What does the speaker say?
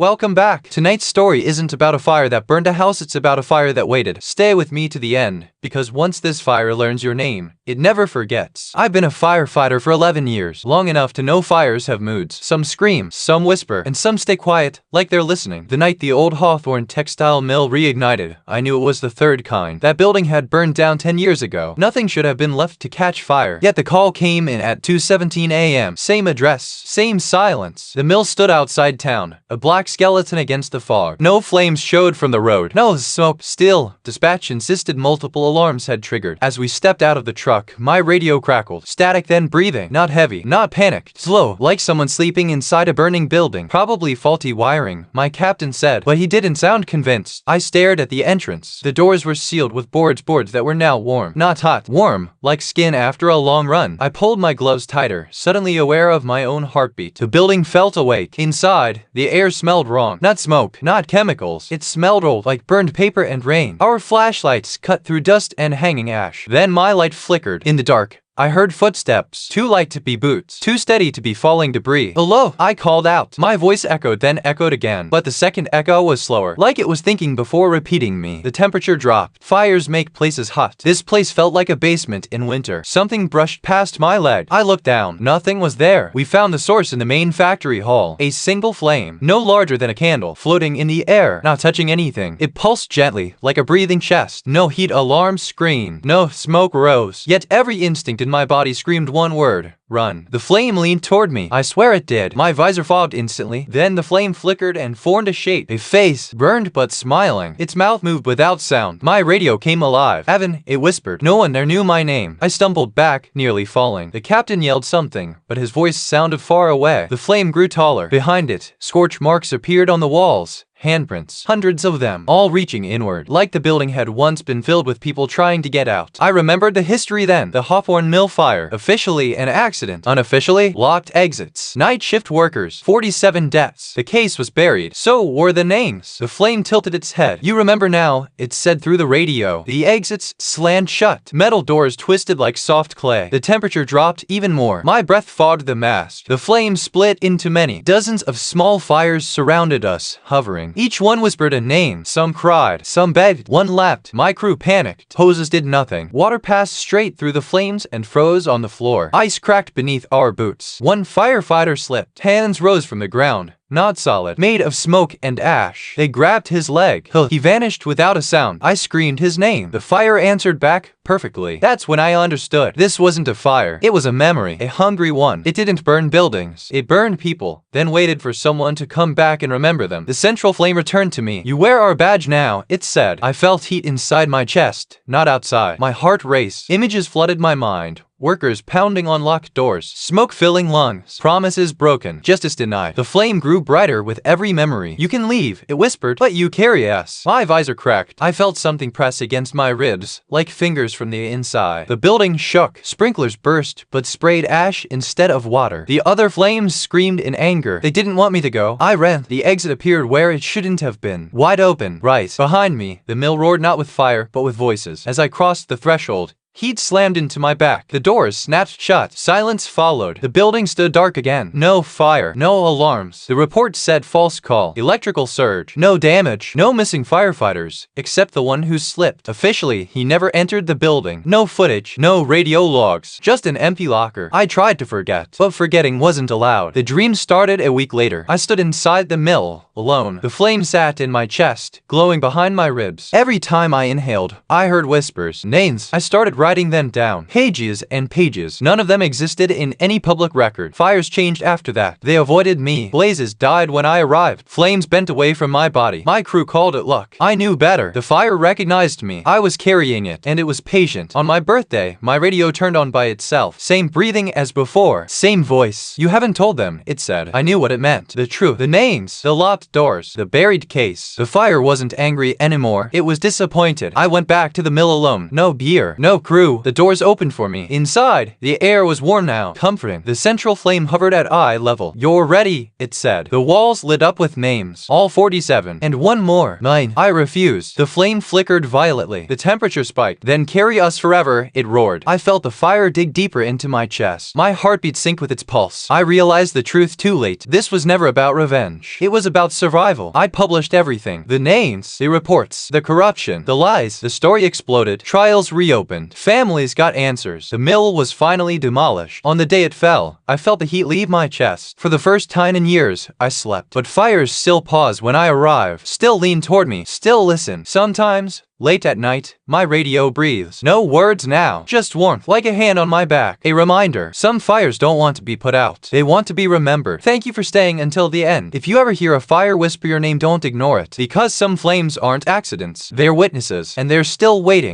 Welcome back. Tonight's story isn't about a fire that burned a house, it's about a fire that waited. Stay with me to the end, because once this fire learns your name, it never forgets. I've been a firefighter for 11 years, long enough to know fires have moods. Some scream, some whisper, and some stay quiet, like they're listening. The night the old Hawthorne textile mill reignited, I knew it was the third kind. That building had burned down 10 years ago. Nothing should have been left to catch fire. Yet the call came in at 2:17 a.m. Same address, same silence. The mill stood outside town, a black skeleton against the fog. No flames showed from the road. No smoke. Still, dispatch insisted multiple alarms had triggered. As we stepped out of the truck, my radio crackled. Static, then breathing. Not heavy, not panicked. Slow, like someone sleeping inside a burning building. Probably faulty wiring, my captain said, but he didn't sound convinced. I stared at the entrance. The doors were sealed with boards that were now warm. Not hot. Warm, like skin after a long run. I pulled my gloves tighter, suddenly aware of my own heartbeat. The building felt awake. Inside, the air smelled wrong. Not smoke, not chemicals. It smelled old, like burned paper and rain. Our flashlights cut through dust and hanging ash. Then my light flickered. In the dark, I heard footsteps, too light to be boots, too steady to be falling debris. Hello, I called out. My voice echoed, then echoed again, but the second echo was slower, like it was thinking before repeating me. The temperature dropped. Fires make places hot. This place felt like a basement in winter. Something brushed past my leg. I looked down. Nothing was there. We found the source in the main factory hall. A single flame, no larger than a candle, floating in the air, not touching anything. It pulsed gently, like a breathing chest. No heat alarm screamed. No smoke rose. Yet every instinct in my body screamed one word: run. The flame leaned toward me. I swear it did. My visor fogged instantly. Then the flame flickered and formed a shape. A face, burned but smiling. Its mouth moved without sound. My radio came alive. Evan, it whispered. No one there knew my name. I stumbled back, nearly falling. The captain yelled something, but his voice sounded far away. The flame grew taller. Behind it, scorch marks appeared on the walls. Handprints, hundreds of them, all reaching inward, like the building had once been filled with people trying to get out. I remembered the history then. The Hawthorne Mill fire, officially an accident, unofficially locked exits, night shift workers, 47 deaths. The case was buried, so were the names. The flame tilted its head. You remember now, it said through the radio. The exits slammed shut. Metal doors twisted like soft clay. The temperature dropped even more. My breath fogged the mast. The flame split into many. Dozens of small fires surrounded us, hovering. Each one whispered a name. Some cried, some begged, one laughed. My crew panicked. Hoses did nothing. Water passed straight through the flames and froze on the floor. Ice cracked beneath our boots. One firefighter slipped. Hands rose from the ground. Not solid, made of smoke and ash. They grabbed his leg. He vanished without a sound. I screamed his name. The fire answered back perfectly. That's when I understood. This wasn't a fire. It was a memory, a hungry one. It didn't burn buildings. It burned people, then waited for someone to come back and remember them. The central flame returned to me. You wear our badge now, it said. I felt heat inside my chest, not outside. My heart raced. Images flooded my mind. Workers pounding on locked doors, smoke filling lungs, promises broken, justice denied. The flame grew brighter with every memory. You can leave, it whispered, but you carry us. My visor cracked. I felt something press against my ribs, like fingers from the inside. The building shook. Sprinklers burst, but sprayed ash instead of water. The other flames screamed in anger. They didn't want me to go. I ran. The exit appeared where it shouldn't have been. Wide open. Right behind me, the mill roared not with fire, but with voices. As I crossed the threshold, heat slammed into my back. The doors snapped shut. Silence followed. The building stood dark again. No fire. No alarms. The report said false call. Electrical surge. No damage. No missing firefighters, except the one who slipped. Officially, he never entered the building. No footage. No radio logs. Just an empty locker. I tried to forget, but forgetting wasn't allowed. The dream started a week later. I stood inside the mill, alone. The flame sat in my chest, glowing behind my ribs. Every time I inhaled, I heard whispers, names. I started writing them down. Pages and pages. None of them existed in any public record. Fires changed after that. They avoided me. Blazes died when I arrived. Flames bent away from my body. My crew called it luck. I knew better. The fire recognized me. I was carrying it, and it was patient. On my birthday, my radio turned on by itself. Same breathing as before. Same voice. You haven't told them, it said. I knew what it meant. The truth. The names. The locked doors. The buried case. The fire wasn't angry anymore. It was disappointed. I went back to the mill alone. No beer. No grew. The doors opened for me. Inside, the air was warm now, comforting. The central flame hovered at eye level. "You're ready," it said. The walls lit up with names. All 47. And one more. Mine. I refused. The flame flickered violently. The temperature spiked. "Then carry us forever," it roared. I felt the fire dig deeper into my chest. My heartbeat synced with its pulse. I realized the truth too late. This was never about revenge. It was about survival. I published everything. The names, the reports, the corruption, the lies. The story exploded. Trials reopened. Families got answers. The mill was finally demolished. On the day it fell, I felt the heat leave my chest. For the first time in years, I slept. But fires still pause when I arrive, still lean toward me, still listen. Sometimes, late at night, my radio breathes. No words now, just warmth, like a hand on my back. A reminder, some fires don't want to be put out. They want to be remembered. Thank you for staying until the end. If you ever hear a fire whisper your name, don't ignore it. Because some flames aren't accidents. They're witnesses, and they're still waiting.